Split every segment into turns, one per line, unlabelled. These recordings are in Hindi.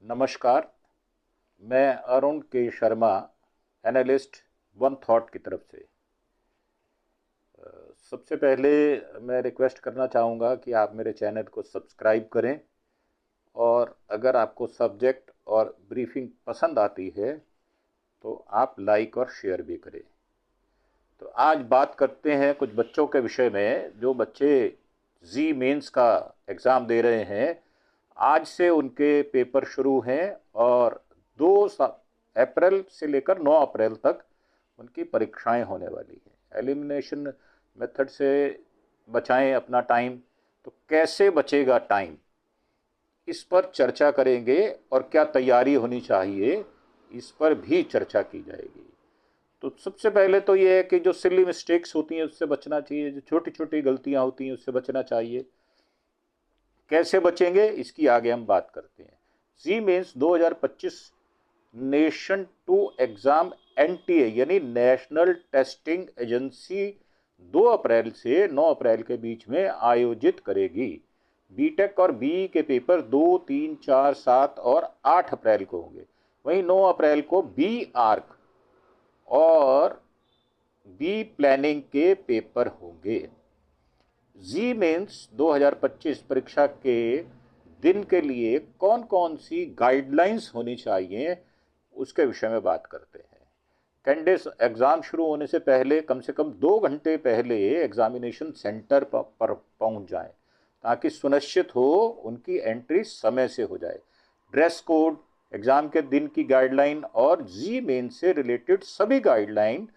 नमस्कार। मैं अरुण के शर्मा, एनालिस्ट वन थॉट की तरफ से। सबसे पहले मैं रिक्वेस्ट करना चाहूँगा कि आप मेरे चैनल को सब्सक्राइब करें, और अगर आपको सब्जेक्ट और ब्रीफिंग पसंद आती है तो आप लाइक और शेयर भी करें। तो आज बात करते हैं कुछ बच्चों के विषय में। जो बच्चे जी मेंस का एग्ज़ाम दे रहे हैं, आज से उनके पेपर शुरू हैं और 2 अप्रैल से लेकर 9 अप्रैल तक उनकी परीक्षाएं होने वाली हैं। एलिमिनेशन मेथड से बचाएं अपना टाइम। तो कैसे बचेगा टाइम, इस पर चर्चा करेंगे, और क्या तैयारी होनी चाहिए इस पर भी चर्चा की जाएगी। तो सबसे पहले तो ये है कि जो सिली मिस्टेक्स होती हैं उससे बचना चाहिए, जो छोटी छोटी गलतियां होती हैं उससे बचना चाहिए। कैसे बचेंगे इसकी आगे हम बात करते हैं। JEE Mains 2025 session two exam NTA यानी नेशनल टेस्टिंग एजेंसी 2 अप्रैल से 9 अप्रैल के बीच में आयोजित करेगी। बीटेक और बीई के पेपर 2, 3, 4, 7 और 8 अप्रैल को होंगे। वहीं 9 अप्रैल को बी आर्क और बी प्लानिंग के पेपर होंगे। जी मेंस 2025 परीक्षा के दिन के लिए कौन कौन सी गाइडलाइंस होनी चाहिए उसके विषय में बात करते हैं। कैंडिडेट्स एग्ज़ाम शुरू होने से पहले कम से कम 2 घंटे पहले एग्जामिनेशन सेंटर पर पहुंच जाएं, ताकि सुनिश्चित हो उनकी एंट्री समय से हो जाए। ड्रेस कोड, एग्ज़ाम के दिन की गाइडलाइन और जी मेन से रिलेटेड सभी गाइडलाइन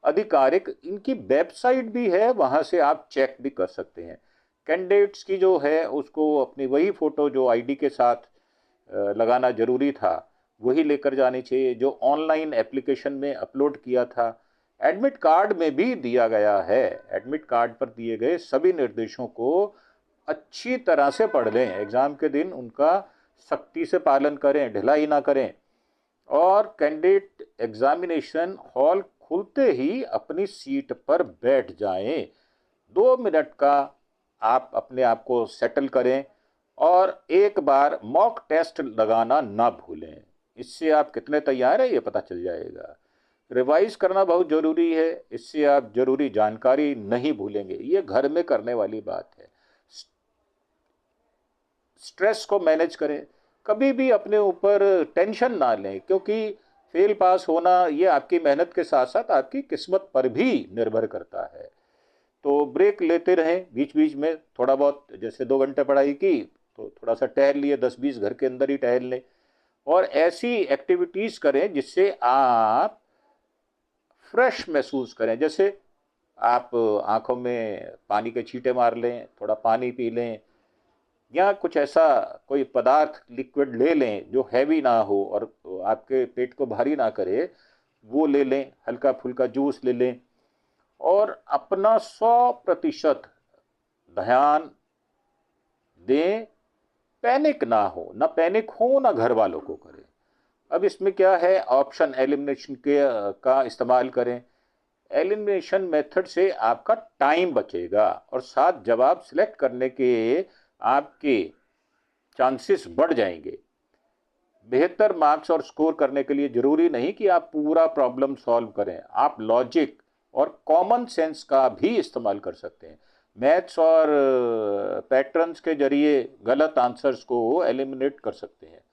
आधिकारिक इनकी वेबसाइट भी है, वहाँ से आप चेक भी कर सकते हैं। कैंडिडेट्स की जो है उसको अपनी वही फ़ोटो जो आईडी के साथ लगाना ज़रूरी था वही लेकर जानी चाहिए, जो ऑनलाइन एप्लीकेशन में अपलोड किया था। एडमिट कार्ड में भी दिया गया है। एडमिट कार्ड पर दिए गए सभी निर्देशों को अच्छी तरह से पढ़ लें। एग्ज़ाम के दिन उनका सख्ती से पालन करें, ढिलाई ना करें। और कैंडिडेट एग्जामिनेशन हॉल खुलते ही अपनी सीट पर बैठ जाएं। 2 मिनट का आप अपने आप को सेटल करें और एक बार मॉक टेस्ट लगाना ना भूलें। इससे आप कितने तैयार हैं ये पता चल जाएगा। रिवाइज करना बहुत ज़रूरी है, इससे आप ज़रूरी जानकारी नहीं भूलेंगे। ये घर में करने वाली बात है। स्ट्रेस को मैनेज करें, कभी भी अपने ऊपर टेंशन ना लें, क्योंकि फेल पास होना ये आपकी मेहनत के साथ साथ आपकी किस्मत पर भी निर्भर करता है। तो ब्रेक लेते रहें बीच बीच में, थोड़ा बहुत, जैसे 2 घंटे पढ़ाई की तो थोड़ा सा टहल लिए, 10-20 घर के अंदर ही टहल लें। और ऐसी एक्टिविटीज़ करें जिससे आप फ्रेश महसूस करें। जैसे आप आंखों में पानी के छींटे मार लें, थोड़ा पानी पी लें, या कुछ ऐसा कोई पदार्थ लिक्विड ले लें जो हैवी ना हो और आपके पेट को भारी ना करे, वो ले लें। हल्का फुल्का जूस ले लें और अपना 100% ध्यान दें। पैनिक ना हो, ना पैनिक हो ना घर वालों को करें। अब इसमें क्या है, ऑप्शन एलिमिनेशन के का इस्तेमाल करें। एलिमिनेशन मेथड से आपका टाइम बचेगा और साथ जवाब सिलेक्ट करने के आपके चांसेस बढ़ जाएंगे। बेहतर मार्क्स और स्कोर करने के लिए जरूरी नहीं कि आप पूरा प्रॉब्लम सॉल्व करें, आप लॉजिक और कॉमन सेंस का भी इस्तेमाल कर सकते हैं। मैथ्स और पैटर्न्स के जरिए गलत आंसर्स को एलिमिनेट कर सकते हैं।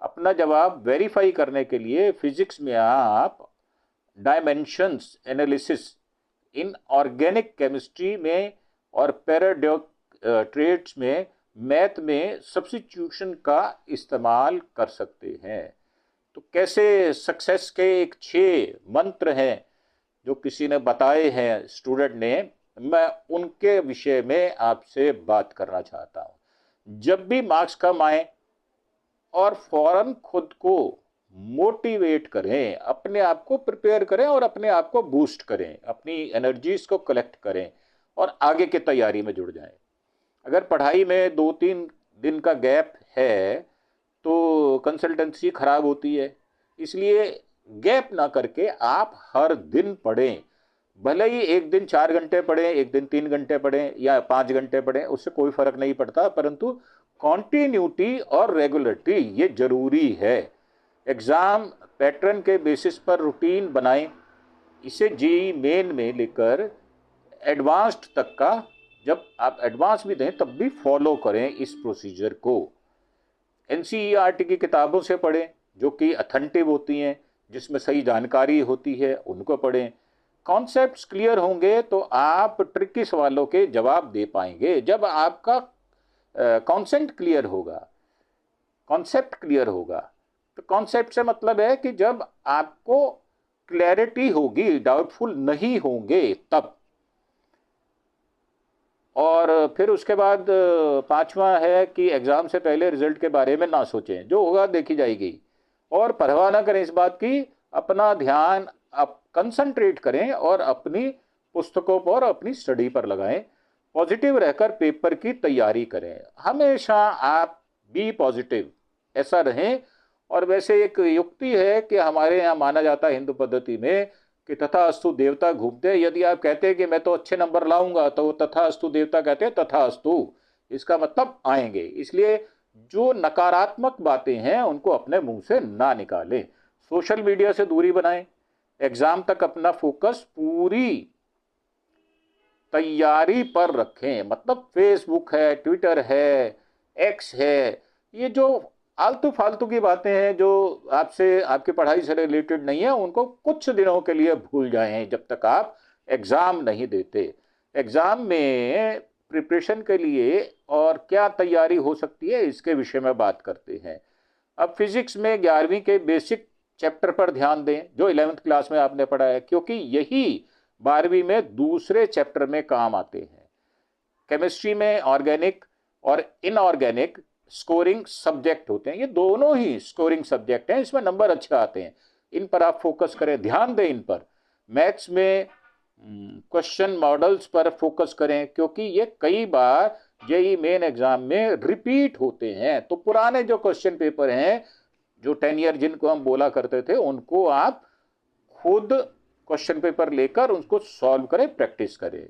अपना जवाब वेरीफाई करने के लिए फिजिक्स में आप dimensions analysis, in organic chemistry में और पैराडॉक्स ट्रेड्स में, मैथ में सब्स्टिट्यूशन का इस्तेमाल कर सकते हैं। तो कैसे सक्सेस के एक 6 मंत्र हैं जो किसी ने बताए हैं स्टूडेंट ने, मैं उनके विषय में आपसे बात करना चाहता हूं। जब भी मार्क्स कम आए और फौरन खुद को मोटिवेट करें, अपने आप को प्रिपेयर करें और अपने आप को बूस्ट करें, अपनी एनर्जीज को कलेक्ट करें और आगे की तैयारी में जुड़ जाएं। अगर पढ़ाई में 2-3 दिन का गैप है तो कंसल्टेंसी खराब होती है। इसलिए गैप ना करके आप हर दिन पढ़ें। भले ही एक दिन 4 घंटे पढ़ें, एक दिन 3 घंटे पढ़ें या 5 घंटे पढ़ें, उससे कोई फर्क नहीं पड़ता, परंतु कॉन्टिन्यूटी और रेगुलरिटी ये जरूरी है। एग्ज़ाम पैटर्न के बेसिस पर रूटीन बनाएं। इसे जेईई मेन में लेकर एडवांस्ड तक का, जब आप एडवांस भी दें तब भी फॉलो करें इस प्रोसीजर को। एनसीईआरटी की किताबों से पढ़ें जो कि अथेंटिव होती हैं, जिसमें सही जानकारी होती है, उनको पढ़ें। कॉन्सेप्ट्स क्लियर होंगे तो आप ट्रिकी सवालों के जवाब दे पाएंगे। जब आपका कॉन्सेप्ट क्लियर होगा, कॉन्सेप्ट क्लियर होगा, तो कॉन्सेप्ट से मतलब है कि जब आपको क्लैरिटी होगी, डाउटफुल नहीं होंगे तब। और फिर उसके बाद पांचवा है कि एग्ज़ाम से पहले रिजल्ट के बारे में ना सोचें, जो होगा देखी जाएगी। और परवाह ना करें इस बात की, अपना ध्यान आप कंसंट्रेट करें और अपनी पुस्तकों पर, अपनी स्टडी पर लगाएं। पॉजिटिव रहकर पेपर की तैयारी करें। हमेशा आप बी पॉजिटिव ऐसा रहें। और वैसे एक युक्ति है कि हमारे यहाँ माना जाता है हिंदू पद्धति में कि तथास्तु देवता घूमते हैं। यदि आप कहते हैं कि मैं तो अच्छे नंबर लाऊंगा, तो तथास्तु देवता कहते हैं तथास्तु, इसका मतलब आएंगे। इसलिए जो नकारात्मक बातें हैं उनको अपने मुंह से ना निकालें। सोशल मीडिया से दूरी बनाएं। एग्जाम तक अपना फोकस पूरी तैयारी पर रखें। मतलब फेसबुक है, ट्विटर है, एक्स है, ये जो आलतू फालतू की बातें हैं जो आपसे, आपकी पढ़ाई से रिलेटेड नहीं है, उनको कुछ दिनों के लिए भूल जाएं जब तक आप एग्ज़ाम नहीं देते। एग्ज़ाम में प्रिपरेशन के लिए और क्या तैयारी हो सकती है, इसके विषय में बात करते हैं। अब फिजिक्स में 11वीं के बेसिक चैप्टर पर ध्यान दें जो 11th क्लास में आपने पढ़ा है, क्योंकि यही 12वीं में दूसरे चैप्टर में काम आते हैं। केमिस्ट्री में ऑर्गेनिक और इनऑर्गेनिक स्कोरिंग सब्जेक्ट होते हैं। ये दोनों ही स्कोरिंग सब्जेक्ट हैं, इसमें नंबर अच्छे आते हैं। इन पर आप फोकस करें, ध्यान दें इन पर। मैथ्स में क्वेश्चन मॉडल्स पर फोकस करें, क्योंकि ये कई बार जेईई मेन एग्जाम में रिपीट होते हैं। तो पुराने जो क्वेश्चन पेपर हैं, जो 10 ईयर जिनको हम बोला करते थे, उनको आप खुद क्वेश्चन पेपर लेकर उसको सॉल्व करें, प्रैक्टिस करें।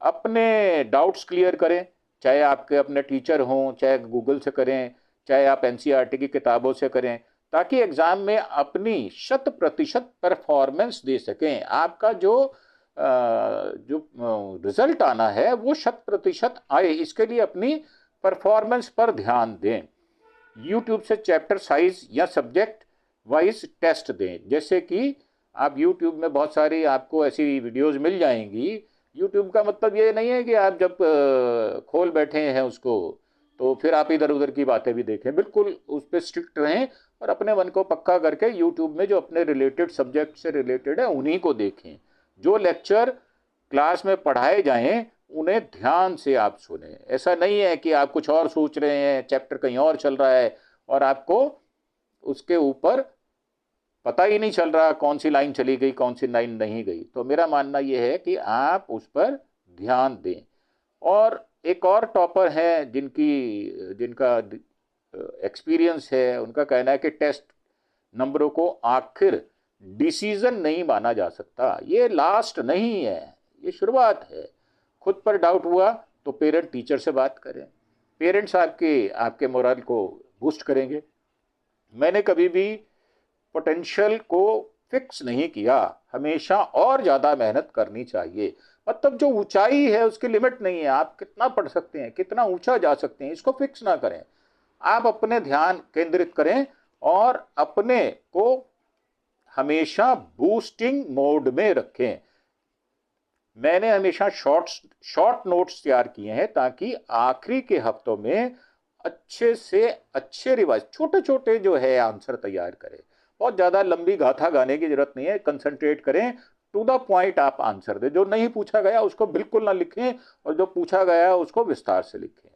अपने डाउट्स क्लियर करें, चाहे आपके अपने टीचर हों, चाहे गूगल से करें, चाहे आप एनसीईआरटी की किताबों से करें, ताकि एग्ज़ाम में अपनी 100% परफॉर्मेंस दे सकें। आपका जो रिजल्ट आना है वो 100% आए, इसके लिए अपनी परफॉर्मेंस पर ध्यान दें। यूट्यूब से चैप्टर साइज या सब्जेक्ट वाइज टेस्ट दें। जैसे कि आप यूट्यूब में बहुत सारी आपको ऐसी वीडियोस मिल जाएंगी। यूट्यूब का मतलब ये नहीं है कि आप जब खोल बैठे हैं उसको तो फिर आप इधर उधर की बातें भी देखें। बिल्कुल उस पर स्ट्रिक्ट रहें और अपने मन को पक्का करके यूट्यूब में जो अपने रिलेटेड सब्जेक्ट से रिलेटेड है उन्हीं को देखें। जो लेक्चर क्लास में पढ़ाए जाएं उन्हें ध्यान से आप सुने। ऐसा नहीं है कि आप कुछ और सोच रहे हैं, चैप्टर कहीं और चल रहा है और आपको उसके ऊपर पता ही नहीं चल रहा कौन सी लाइन चली गई, कौन सी लाइन नहीं गई। तो मेरा मानना यह है कि आप उस पर ध्यान दें। और एक और टॉपर हैं जिनका एक्सपीरियंस है, उनका कहना है कि टेस्ट नंबरों को आखिर डिसीजन नहीं माना जा सकता। ये लास्ट नहीं है, ये शुरुआत है। खुद पर डाउट हुआ तो पेरेंट टीचर से बात करें। पेरेंट्स आपके मोरल को बूस्ट करेंगे। मैंने कभी भी पोटेंशियल को फिक्स नहीं किया, हमेशा और ज़्यादा मेहनत करनी चाहिए। मतलब जो ऊंचाई है उसकी लिमिट नहीं है, आप कितना पढ़ सकते हैं, कितना ऊंचा जा सकते हैं, इसको फिक्स ना करें। आप अपने ध्यान केंद्रित करें और अपने को हमेशा बूस्टिंग मोड में रखें। मैंने हमेशा शॉर्ट नोट्स तैयार किए हैं ताकि आखिरी के हफ्तों में अच्छे से अच्छे रिवाइज, छोटे छोटे जो है आंसर तैयार करें। बहुत ज़्यादा लंबी गाथा गाने की जरूरत नहीं है, कंसंट्रेट करें, टू द पॉइंट आप आंसर दें। जो नहीं पूछा गया उसको बिल्कुल ना लिखें और जो पूछा गया उसको विस्तार से लिखें।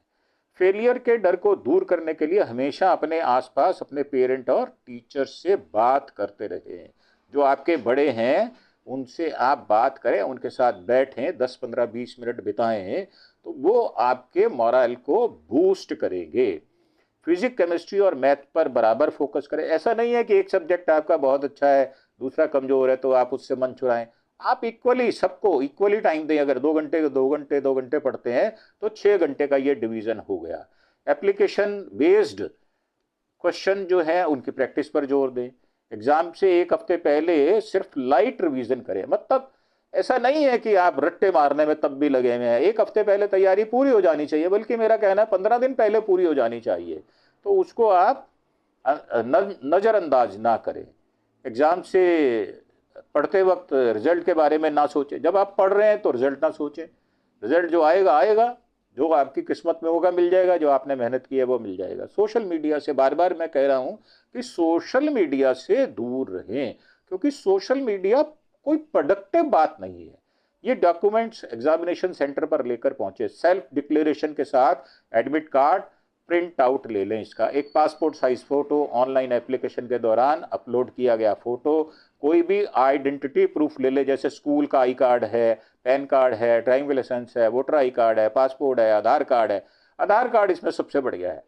फेलियर के डर को दूर करने के लिए हमेशा अपने आसपास अपने पेरेंट और टीचर से बात करते रहें। जो आपके बड़े हैं उनसे आप बात करें, उनके साथ बैठें, 10, 15, 20 मिनट बिताएं, तो वो आपके मोरल को बूस्ट करेंगे। फिजिक्स, केमिस्ट्री और मैथ पर बराबर फोकस करें। ऐसा नहीं है कि एक सब्जेक्ट आपका बहुत अच्छा है, दूसरा कमजोर है, तो आप उससे मन चुराएं। आप इक्वली सबको इक्वली टाइम दें। अगर 2 घंटे 2 घंटे 2 घंटे पढ़ते हैं तो 6 घंटे का ये डिवीजन हो गया। एप्लीकेशन बेस्ड क्वेश्चन जो है उनकी प्रैक्टिस पर जोर दें। एग्जाम से एक हफ्ते पहले सिर्फ लाइट रिवीजन करें, मतलब ऐसा नहीं है कि आप रट्टे मारने में तब भी लगे हुए हैं, एक हफ्ते पहले तैयारी पूरी हो जानी चाहिए, बल्कि मेरा कहना है 15 दिन पहले पूरी हो जानी चाहिए। तो उसको आप नज़रअंदाज ना करें। एग्जाम से पढ़ते वक्त रिजल्ट के बारे में ना सोचें, जब आप पढ़ रहे हैं तो रिजल्ट ना सोचें, रिजल्ट जो आएगा आएगा, जो आपकी किस्मत में होगा मिल जाएगा, जो आपने मेहनत की है वो मिल जाएगा। सोशल मीडिया से बार बार मैं कह रहा हूं कि सोशल मीडिया से दूर रहें, क्योंकि सोशल मीडिया कोई प्रोडक्टिव बात नहीं है। ये डॉक्यूमेंट्स एग्जामिनेशन सेंटर पर लेकर पहुंचे, सेल्फ डिक्लेरेशन के साथ एडमिट कार्ड प्रिंट आउट ले लें, इसका एक passport size photo, online application के दौरान अपलोड किया गया फोटो, कोई भी आइडेंटिटी प्रूफ ले ले, जैसे स्कूल का आई कार्ड है, पैन कार्ड है, ड्राइविंग लाइसेंस है, वोटर आई कार्ड है, पासपोर्ट है, आधार कार्ड है। आधार कार्ड इसमें सबसे बढ़िया है।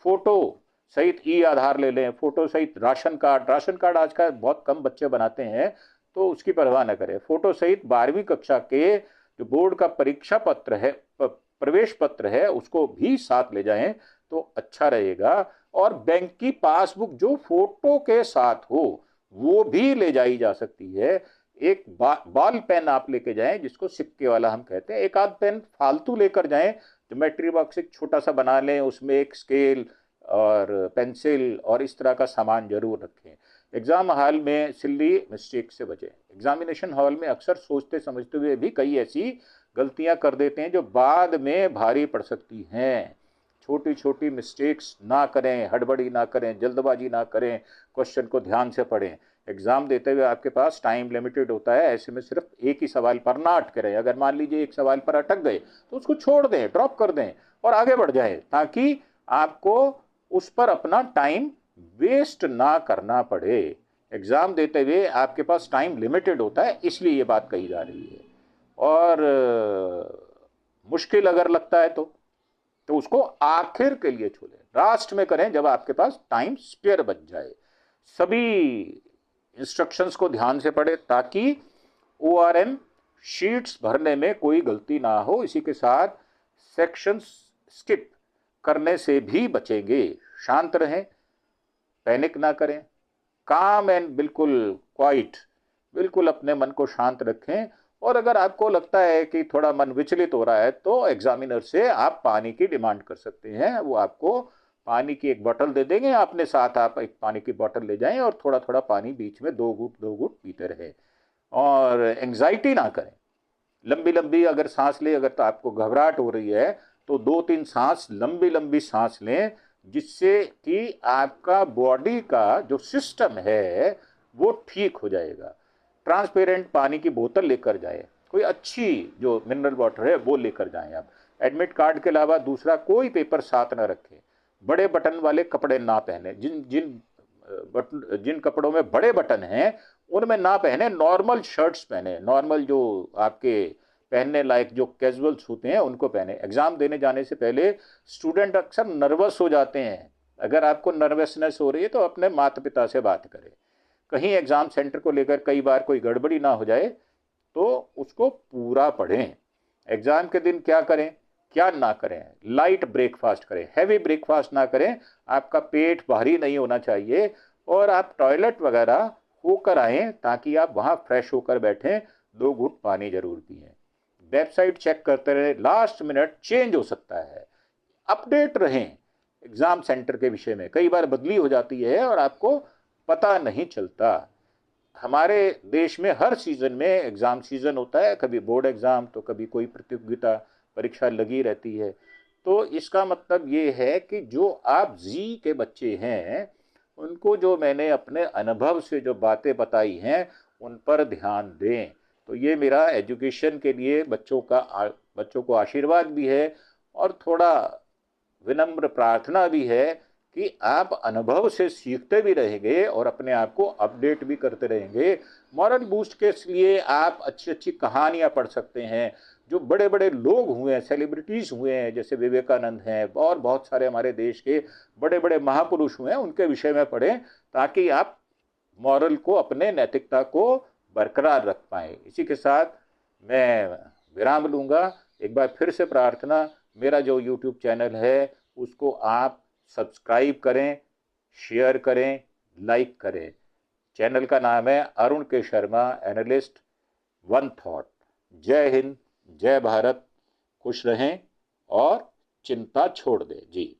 फोटो सहित ई आधार ले लें, फोटो सहित राशन कार्ड, राशन कार्ड आजकल बहुत कम बच्चे बनाते हैं तो उसकी परवाह न करें। फोटो सहित 12वीं कक्षा के जो बोर्ड का परीक्षा पत्र है, प्रवेश पत्र है, उसको भी साथ ले जाएं तो अच्छा रहेगा। और बैंक की पासबुक जो फोटो के साथ हो वो भी ले जाई जा सकती है। एक बॉल पेन आप लेके जाएं, जिसको सिक्के वाला हम कहते हैं, एक आध पेन फालतू लेकर जाएं, ज्योमेट्री बॉक्स एक छोटा सा बना लें, उसमें एक स्केल और पेंसिल और इस तरह का सामान जरूर रखें। एग्जाम हॉल में सिल्ली मिस्टेक से बचें। एग्जामिनेशन हॉल में अक्सर सोचते समझते हुए भी कई ऐसी गलतियां कर देते हैं जो बाद में भारी पड़ सकती हैं। छोटी छोटी मिस्टेक्स ना करें, हड़बड़ी ना करें, जल्दबाजी ना करें, क्वेश्चन को ध्यान से पढ़ें। एग्जाम देते हुए आपके पास टाइम लिमिटेड होता है, ऐसे में सिर्फ एक ही सवाल पर ना अटके रहें। अगर मान लीजिए एक सवाल पर अटक गए तो उसको छोड़ दें, ड्रॉप कर दें और आगे बढ़ जाएं, ताकि आपको उस पर अपना टाइम वेस्ट ना करना पड़े। एग्जाम देते हुए आपके पास टाइम लिमिटेड होता है, इसलिए ये बात कही जा रही है। और मुश्किल अगर लगता है तो उसको आखिर के लिए छोड़ें, लास्ट में करें जब आपके पास टाइम स्पेयर बच जाए। सभी इंस्ट्रक्शंस को ध्यान से पढ़ें ताकि ORM शीट्स भरने में कोई गलती ना हो। इसी के साथ सेक्शंस स्किप करने से भी बचेंगे। शांत रहें, पैनिक ना करें, काम एंड बिल्कुल क्वाइट, बिल्कुल अपने मन को शांत रखें। और अगर आपको लगता है कि थोड़ा मन विचलित हो रहा है तो एग्जामिनर से आप पानी की डिमांड कर सकते हैं, वो आपको पानी की एक बोतल दे देंगे, अपने साथ आप एक पानी की बोतल ले जाएं और थोड़ा थोड़ा पानी बीच में 2 घूंट पीते रहे। और एंग्जाइटी ना करें, लंबी लंबी अगर सांस ले, अगर तो आपको घबराहट हो रही है तो 2-3 सांस लंबी लंबी सांस लें, जिससे कि आपका बॉडी का जो सिस्टम है वो ठीक हो जाएगा। ट्रांसपेरेंट पानी की बोतल लेकर जाएं, कोई अच्छी जो मिनरल वाटर है वो लेकर जाएं आप। एडमिट कार्ड के अलावा दूसरा कोई पेपर साथ ना रखें। बड़े बटन वाले कपड़े ना पहने, जिन कपड़ों में बड़े बटन हैं उनमें ना पहने, नॉर्मल शर्ट्स पहने, नॉर्मल जो आपके पहनने लायक जो कैजुअल्स होते हैं उनको पहने। एग्जाम देने जाने से पहले स्टूडेंट अक्सर नर्वस हो जाते हैं। अगर आपको नर्वसनेस हो रही है तो अपने माता पिता से बात करें। कहीं एग्जाम सेंटर को लेकर कई बार कोई गड़बड़ी ना हो जाए तो उसको पूरा पढ़ें। एग्जाम के दिन क्या करें क्या ना करें, लाइट ब्रेकफास्ट करें, हैवी ब्रेकफास्ट ना करें। आपका पेट भारी नहीं होना चाहिए और आप टॉयलेट वगैरह होकर आएँ ताकि आप वहाँ फ्रेश होकर बैठें। 2 घूंट पानी जरूर पिएं। वेबसाइट चेक करते रहे, लास्ट मिनट चेंज हो सकता है। अपडेट रहें एग्जाम सेंटर के विषय में, कई बार बदली हो जाती है और आपको पता नहीं चलता। हमारे देश में हर सीजन में एग्जाम सीजन होता है, कभी बोर्ड एग्जाम तो कभी कोई प्रतियोगिता परीक्षा लगी रहती है। तो इसका मतलब ये है कि जो आप जी के बच्चे हैं उनको जो मैंने अपने अनुभव से जो बातें बताई हैं उन पर ध्यान दें। तो ये मेरा एजुकेशन के लिए बच्चों को आशीर्वाद भी है और थोड़ा विनम्र प्रार्थना भी है कि आप अनुभव से सीखते भी रहेंगे और अपने आप को अपडेट भी करते रहेंगे। मॉरल बूस्ट के लिए आप अच्छी अच्छी कहानियां पढ़ सकते हैं। जो बड़े बड़े लोग हुए हैं, सेलिब्रिटीज़ हुए हैं, जैसे विवेकानंद हैं और बहुत सारे हमारे देश के बड़े बड़े महापुरुष हुए हैं, उनके विषय में पढ़ें ताकि आप मॉरल को, अपने नैतिकता को बरकरार रख पाएँ। इसी के साथ मैं विराम लूँगा। एक बार फिर से प्रार्थना, मेरा जो YouTube चैनल है उसको आप सब्सक्राइब करें, शेयर करें, लाइक करें। चैनल का नाम है अरुण के शर्मा एनालिस्ट वन थॉट। जय हिंद, जय भारत, खुश रहें और चिंता छोड़ दें जी।